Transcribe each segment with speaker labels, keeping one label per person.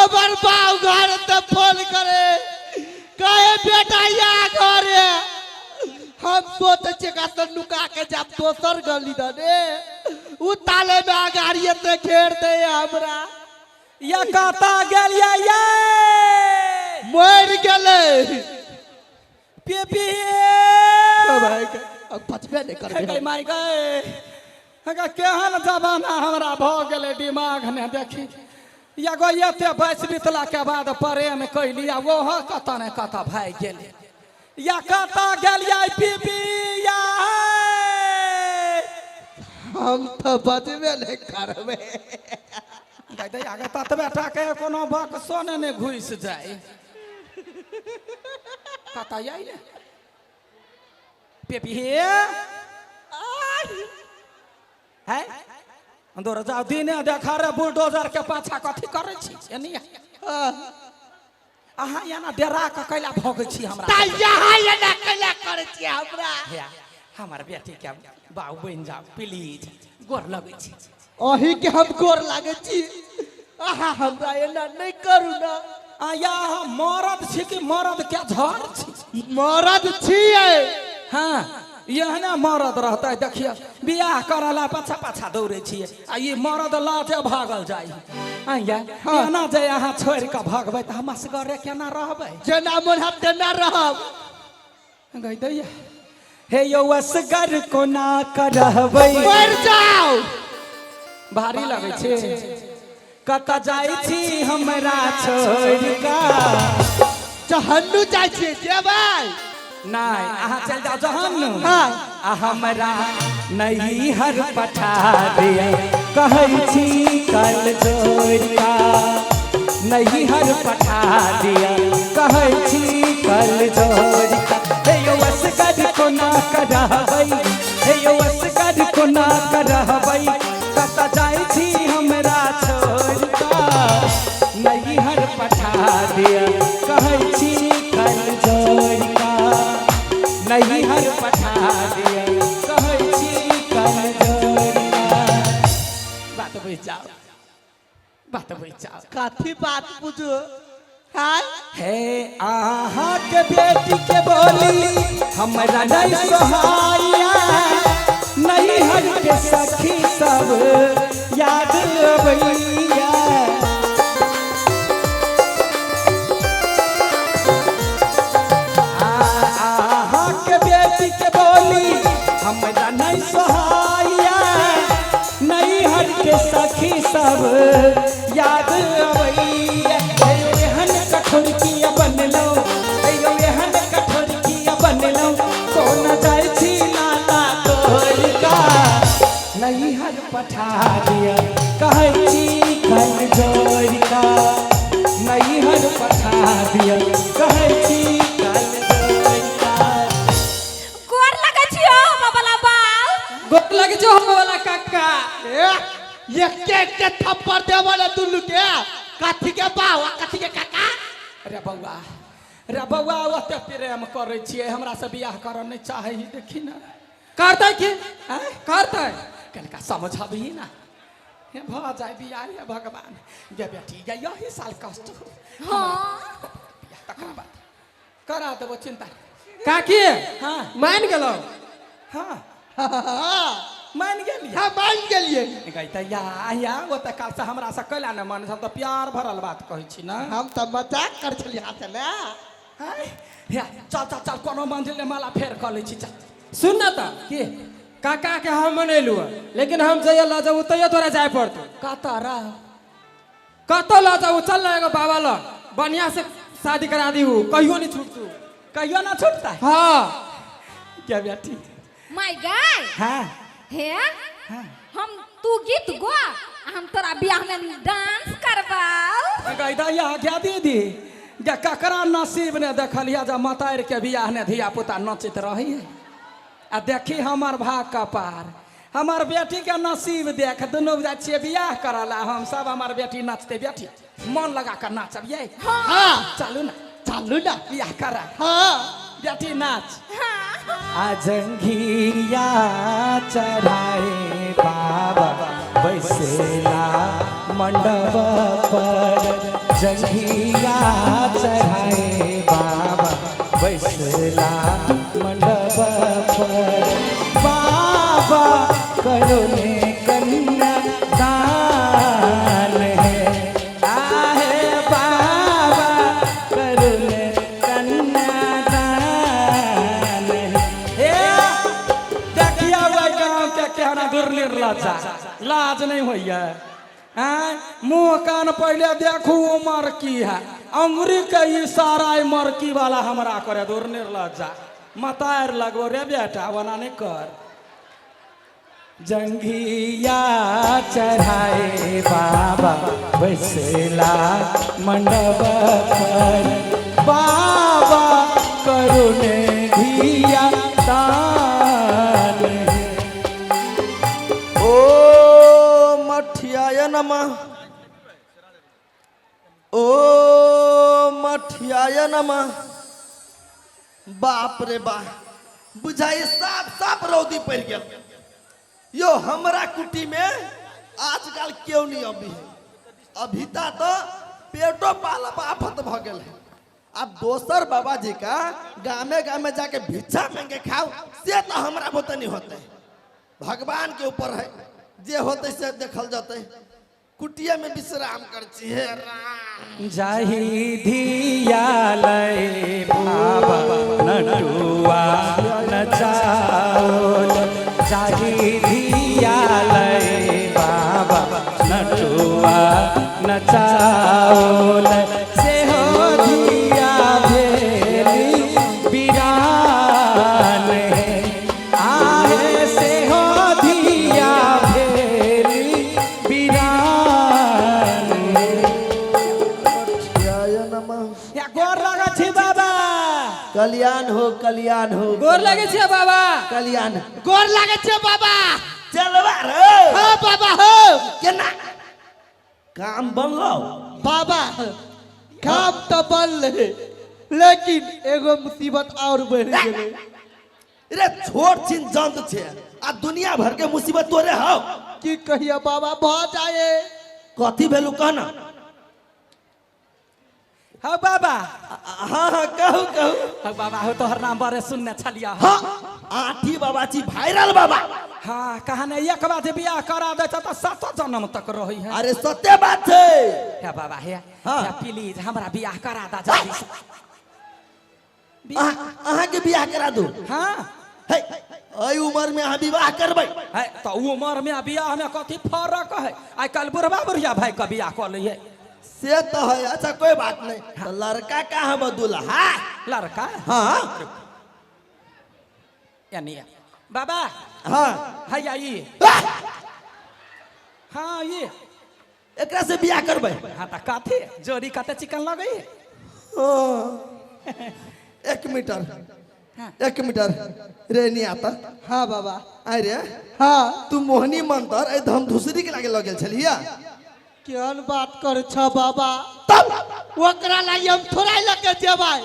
Speaker 1: हमार बाऊ घर तब फोन करे कहे बेटा या घरे हम सोचे छे का तो नुका के जब दोसर गली दने उ ताले में अगाड़िए ते घेर दे हमरा
Speaker 2: या काता गेलिया ये
Speaker 1: मर गेले
Speaker 2: पेपी
Speaker 1: भाई अब बचबे नहीं करबे
Speaker 2: गई माई गए हगा केहन जमाना हमरा भ गेले दिमाग ने देखी या गो एते बस बितला के बाद प्रेम कैली आ वो कता ने कता भाई गेले या कता गेलिया पीपी या
Speaker 1: हम तो बचबे नहीं करबे
Speaker 2: दादा आगे तत बेटा के कोनो बक सोने ने घुस जाए कता आई ने पेपी है अंदर जाओ दिने देखा रे बुलडोजर के पाछा कथी करे छी एनी अहाँ याना डेरा के कैला भोगे छी हमरा
Speaker 1: ता यहाँ एना कैला करे छी हमरा
Speaker 2: हमर बेटी के बाऊ बन जाओ प्लीज गोर लगे छी
Speaker 1: ओही के हम गोर लागे छी आहा हमरा एना नहीं करू ना
Speaker 2: आया मरद छी कि मरद के झर छी
Speaker 1: मरद छिए
Speaker 2: हां यहना मरद रहता है देखिए बियाह करला पाछा पाछा दौड़े छिए आ ये मरद लाजे भागल जाई आया ना जे अहाँ छोड़ के भागबै त हम असगरे केना रहबै
Speaker 1: जेना मन हम तेना रहब
Speaker 2: गई दैया हे यो असगर कोना करबै
Speaker 1: मर जाओ
Speaker 2: भारी लगे छे कत जाई छी हमरा छोड़ का
Speaker 1: जहन्नू जाय छी जेबै
Speaker 2: नहीं अहाँ चल जाओ जहन्नुम
Speaker 1: हाँ
Speaker 2: हमरा नहीं हर पठा दिया कहै छी कल जोड़िया नहीं हर पठा दिया कहै छी कल जोड़िया हे यो असगर कोना करबै हे यो असगर कोना करबै कत जाय छी हमरा छोड़िया नहीं हर पठा दिया कहै छी कल जोड़िया नहीं हर पठा दिया कहै छी कल जोड़िया बात बुझाओ
Speaker 1: काथी बात बुझो हाय
Speaker 2: हे आहा के बेटी के बोली हमरा नहीं सोहाया नहीं हर के सखी सब याद अबैया हमरा नहीं सोहाया नहीं हर के सखी सब याद अबैया एहन कठोर किया बनलो एहन कठोर किया बनलो कौन जाय छी नाना तोर का नहीं हर पठा दिया कहै छी कल जोड़ का नहीं हर पठा दिया कहै छी कल गोर लगे जो हम वाला काका
Speaker 1: एक थप्पड़ दे वाला दुल्लू के काथी के बाऊ काथी के काका
Speaker 2: रे बउआ ओते प्रेम करे छिए हमरा से बियाह करऽ नहीं चाहे ही देखी ना करतै की करतै कनका समझाबी ना हे भ जाय बियाह हे भगवान गे बेटी गे यही साल कष्ट हो हां तकरा बात करा देबो चिंता काकी हां मान गेलो हां मान गेलिए
Speaker 1: हां मान गेलिए
Speaker 2: कहता या वो त काल से हमरा से कैला न मन सब त प्यार भरल बात कहै छी ना
Speaker 1: हम त मजाक कर छलिए हाथ में
Speaker 2: हाय या चल कोनो मंजिल ने माला फेर क लै छी चल सुन न त के काका के हम मनेलु लेकिन हम जय ल जाऊ तय तोरा जाय पड़तो कतरा कत ल जाऊ चल एगो बाबा ल बढ़िया से शादी करा दी कहियो नहीं छूटतू कहियो ना छूटता हां क्या बेटी
Speaker 3: माय गाय
Speaker 2: हां
Speaker 3: हे हम तू गीत गा हम तोरा बियाह में डांस करबाऊ
Speaker 2: गईदा या क्या दीदी गे ककरा नसीब ने देखलिया जा मतार के बियाह ने धिया पुता नचित रही है आ देखी हमर भाग का पार हमर बेटी के नसीब देख दोनों जा छिए बियाह करला हम सब हमर बेटी नाचते बेटी मन लगा कर नाचब ये
Speaker 1: हां
Speaker 2: चलू ना बियाह करा
Speaker 1: हां
Speaker 2: बेटी नाच आजंगिया चढ़ाए बाबा बैसेला मंडप पर जंघिया चढ़ाए बाबा बैसला मंडप पर बाबा करुणे कन्या दान है आहे बाबा करुणे कन्या दान है देखिया वह गाँव के कहना दुर्निर लाजा लाज नहीं होइया मुंह कान पहले देखू उमर की है अंगुरी के इशारा मरकी वाला हमरा करे दूर निर्लजा मतार लगो रे बेटा वना नहीं कर जंघिया चढ़ाए बाबा बैसला मंडप पर बाबा करुणे धिया दान
Speaker 1: ओ मठियाय नमः ओ मठियाय नमः बाप रे बा बुझाई साफ साफ रौदी पड़ गया यो हमरा कुटी में आजकल क्यों नहीं अभी है अभी तो पेटो पाला आफत भ गल है अब दोसर बाबा जी का गामे गामे जाके भिक्षा मांगे खाओ से तो हमरा बहुत नहीं होते भगवान के ऊपर है जे होते से देखल जाते कुटिया में विश्राम करती है
Speaker 2: जाही धिया लय बाबा नटुआ नचाओल जाही धिया लय बाबा नटुआ नचाओल से हो धिया भेली बिरान है आहे से हो धिया भेली बिरान या गोर लगे छी बाबा
Speaker 1: कल्याण हो
Speaker 2: गोर लगे छी बाबा
Speaker 1: कल्याण गोर लागे छे बाबा
Speaker 2: चलवा रे
Speaker 1: हो बाबा हो
Speaker 2: केना काम बनलो
Speaker 1: बाबा काम तो बनले लेकिन एगो मुसीबत और बढ़ गेले
Speaker 4: रे छोट छिन जंत छे आ दुनिया भर के मुसीबत तोरे हो
Speaker 1: की कहिया बाबा भ जाए
Speaker 4: कथी भेलु कहना
Speaker 2: हाँ बाबा
Speaker 4: हाँ हाँ कहू कहू
Speaker 2: हाँ बाबा हो तोहर नाम बारे सुनने छलिया
Speaker 4: हाँ आठी बाबा छी वायरल बाबा
Speaker 2: हाँ कहने एक बार जे बियाह करा दे तो 7 जन्म तक रही है
Speaker 4: अरे सत्य बात है
Speaker 2: हे बाबा हे
Speaker 4: हाँ।
Speaker 2: प्लीज हमरा बियाह करा दा जल्दी से
Speaker 4: अहाँ के बियाह करा दू
Speaker 2: हाँ
Speaker 4: है एई उम्र में अहाँ विवाह करबै
Speaker 2: है तो उम्र में बियाह में कथी फर्क है आई कल बुढ़वा बुढ़िया भाई का बियाह कर लिए
Speaker 4: से तो है अच्छा कोई बात नहीं तो लड़का कहाँ बदुला हाँ
Speaker 2: लड़का
Speaker 4: हाँ
Speaker 2: यानी बाबा
Speaker 4: हाँ
Speaker 2: है ये हाँ ये
Speaker 4: एकरा से बियाह करबै
Speaker 2: हाँ तो कथी जोड़ी कते चिकन लगे
Speaker 4: हाँ। 1 मीटर
Speaker 2: हाँ।
Speaker 4: 1 मीटर रे नहीं आता
Speaker 1: हाँ बाबा
Speaker 4: अरे
Speaker 1: हाँ
Speaker 4: तू मोहनी मंतर ए धम धुसरी के लागे लगल छलिया
Speaker 1: केहन बात कर छ बाबा
Speaker 4: तब
Speaker 1: ओकरा लागि हम थोड़ा लगे जेबै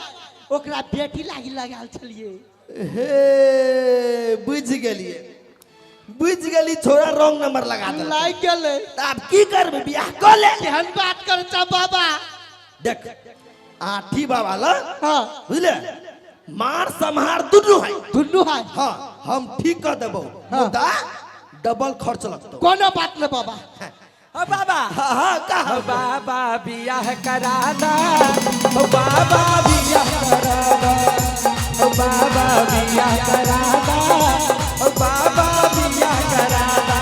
Speaker 1: ओकरा बेटी लागि लगाल छलिए
Speaker 4: हे बुझ गेली छोरा रॉन्ग नंबर लगा दे
Speaker 1: लाग गेले
Speaker 4: अब की करबे बियाह कर ले
Speaker 1: केहन बात कर छ बाबा
Speaker 4: देख आठी बाबा ला
Speaker 1: हाँ
Speaker 4: बुझले मार संहार दुनू है
Speaker 1: दुनू है
Speaker 4: हाँ हम ठीक कर देबो
Speaker 1: हाँ।
Speaker 4: मुदा डबल खर्च लगतो
Speaker 1: कोनो बात न बाबा
Speaker 2: ओ बाबा
Speaker 4: हाँ हाँ का
Speaker 2: ओ बाबा बियाह कराना ओ बाबा बियाह कराना ओ बाबा बियाह कराना ओ बाबा बियाह कराना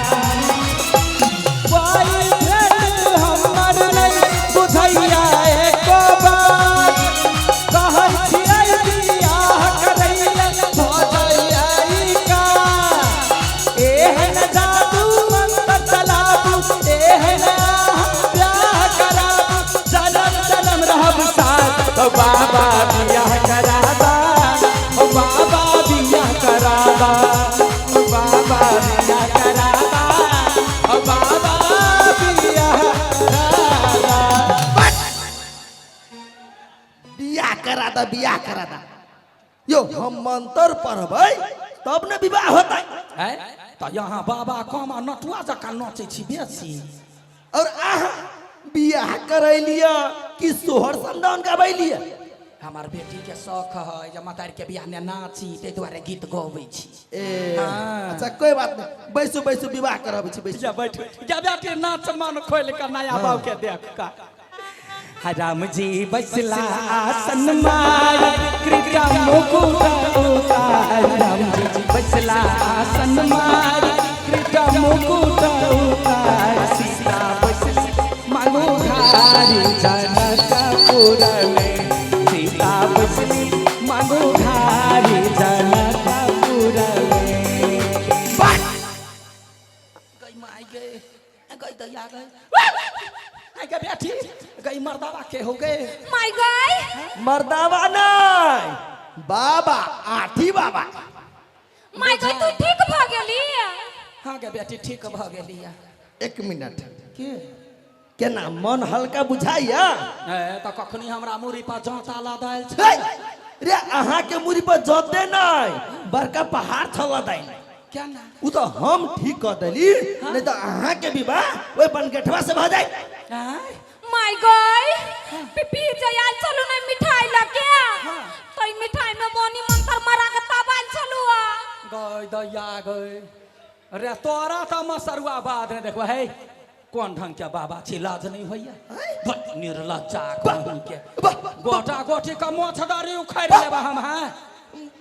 Speaker 2: बॉयफ्रेंड हमर नहीं बुझैया एको बात कहै छियै बियाह करैया भजैया ई का एहन जादू मंत्र चलाबू एहन बियाह कराबू जन्म जन्म रहब साथ ओ बाबा बियाह कराबा ओ बाबा बियाह कराबा ओ बाबा बियाह कराबा ओ बाबा बियाह कराबा
Speaker 4: बियाह करा दा यो हम मंत्र पढ़बै तब न विवाह होतै
Speaker 2: है तो यहाँ बाबा कमा नटुआ जका नचै छी बेसी
Speaker 4: और अहाँ बियाह करैलिया कि सोहर समदाउन गबैलिया?
Speaker 2: हमार बेटी के शौक है जे मतारी के बियाह में नाची ते द्वारे गीत गबै छी।
Speaker 4: ए
Speaker 2: हाँ।
Speaker 4: अच्छा कोई बात नहीं, बैसू बैसू विवाह करब छी, बैसू।
Speaker 2: जा बैठ जा बेटी नाच मन खोल कर नया बाबू के देख का। राम जी बसला आसन मार कृपा मुकुट उतार, राम जी बसला आसन मार कृपा मुकुट उतार, सीता बसली मनोहारी जनकपुर में, सीता बसली मनोहारी जनकपुर में। गई माई गए गई दैया गई आई गई बेटी गई मर्दावा के हो गए।
Speaker 3: माय गॉड,
Speaker 4: मर्दावा नहीं, बाबा आठी बाबा।
Speaker 3: माय गॉड तू ठीक भ गेली?
Speaker 2: हाँ गे बेटी ठीक भ गेलिया।
Speaker 4: 1 मिनट,
Speaker 2: के
Speaker 4: केना मन हल्का बुझाइया?
Speaker 2: ए त कखनी हमरा मुरी पर जांता लदाइल छ।
Speaker 4: हे, रे अहाँ के मुरी पर जोते नहीं, बड़का पहाड़ छला दाई।
Speaker 2: क्या ना
Speaker 4: उ तो हम ठीक कर देली, नहीं तो अहाँ के विवाह ओए बनगठवा से भ जाई।
Speaker 3: माय गॉड, पिपी जया चलू ना मिठाई लगे। तो ई मिठाई में बोनी मंत्र मारा के तबाल चलू आ।
Speaker 2: गई दैया गई। अरे तोरा त मसरुआ बाद ने देखबा है कौन ढंग के बाबा छी, लाज नहीं होइया? निर्लज्जा कहीं के गोटा गोटी का मोछदारी उखाड़ लेबा हम। हैं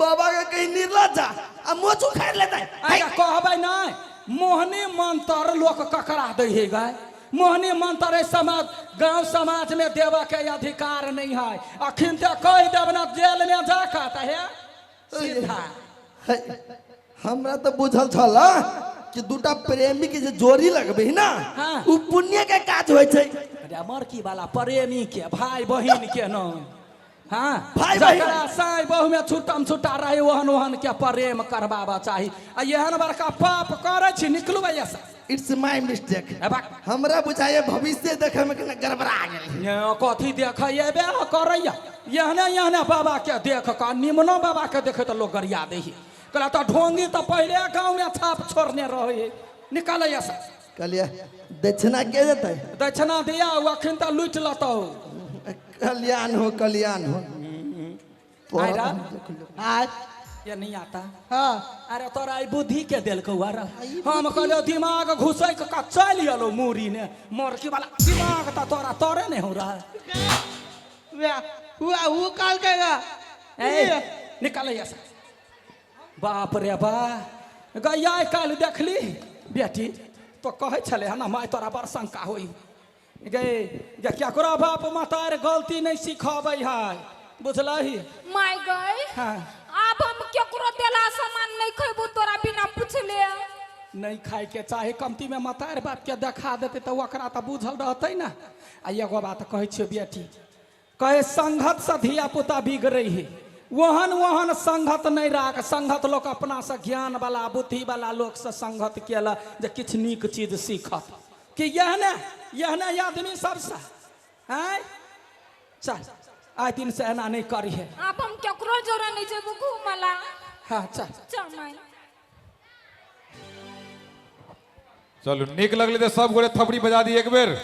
Speaker 4: बाबा के कहीं निर्लज्जा आ मोच उखाड़ लेता है।
Speaker 2: आगे कहबै नहीं मोहनी मंत्र लोक ककरा दै है गाय? मोहनी मंत्र इस समाज गांव समाज में देव के अधिकार नहीं है। अखिन ते कह देब ना जेल में जा कहता है सीधा।
Speaker 4: है, हमरा तो बुझल छला कि दूटा प्रेमी के जे जोड़ी लगबे ना,
Speaker 2: हाँ।
Speaker 4: उ पुण्य के काज होय छै।
Speaker 2: अरे मरकी वाला प्रेमी के भाई बहिन के न। हाँ
Speaker 4: भाई बहिन।
Speaker 2: जकरा साई बहु में छुट्टम छुट्टा रहे ओहन ओहन के प्रेम करबाबा चाही। आ एहन बड़का पाप करे छी निकलू ऐसा।
Speaker 4: It's my mistake.
Speaker 2: अब
Speaker 4: हमरा बुझाए भविष्य देखे में कने गड़बड़ा गेल।
Speaker 2: कथी देखैया बे करैया एहने एहने बाबा के देख का निमनो बाबा के देखे तो लोग गरिया दे ही। कहला तो ढोंगी तो पहले गांव में छाप छोड़ने रहे निकल ऐसा।
Speaker 4: कहलिए दक्षिणा के देते?
Speaker 2: दक्षिणा दिया अखन तो लूट लतो।
Speaker 4: कल्याण हो कल्याण हो।
Speaker 2: आयरा
Speaker 1: आज
Speaker 2: ये नहीं आता।
Speaker 1: हाँ
Speaker 2: अरे तोरा ई बुद्धि के दिल को हम कहलो दिमाग घुसै के का चल गेलो मूरी ने मोरकी वाला दिमाग त तोरा तोरे नहीं हो रहा।
Speaker 1: वो काल केगा
Speaker 2: ए निकल ऐसा। बाप रे बा गैया काल देखली बेटी तो कहे छले ना माय तोरा बड़ शंका होई गए जे केकरा बाप मतार गलती नहीं सिखाबै है बुझलही।
Speaker 3: माय गॉड,
Speaker 2: हाँ
Speaker 3: अब हम केकरो देला सामान नहीं खैबू तोरा बिना पूछले।
Speaker 2: नहीं खाए के चाहे कमती में मतार बाप के देखा देते तो ओकरा तो बुझल रहते ना। आ एगो बात कहे छियो बेटी कहे संगत से धिया पुता बिगड़े है वहन वहन संगत नहीं राख। संगत लोग अपना से ज्ञान वाला बुद्धि वाला लोग से संगत केला जे किछ नीक चीज सीखत कि यहने आदमी सबसे हैं चल आज दिन से एना नहीं करी है।
Speaker 3: अब हम केकरो जोरा नहीं जेबू घूमला।
Speaker 2: हाँ चल
Speaker 3: चल माय
Speaker 5: चलू नीक लगले तो सब गोरे थपड़ी बजा दी एक बेर।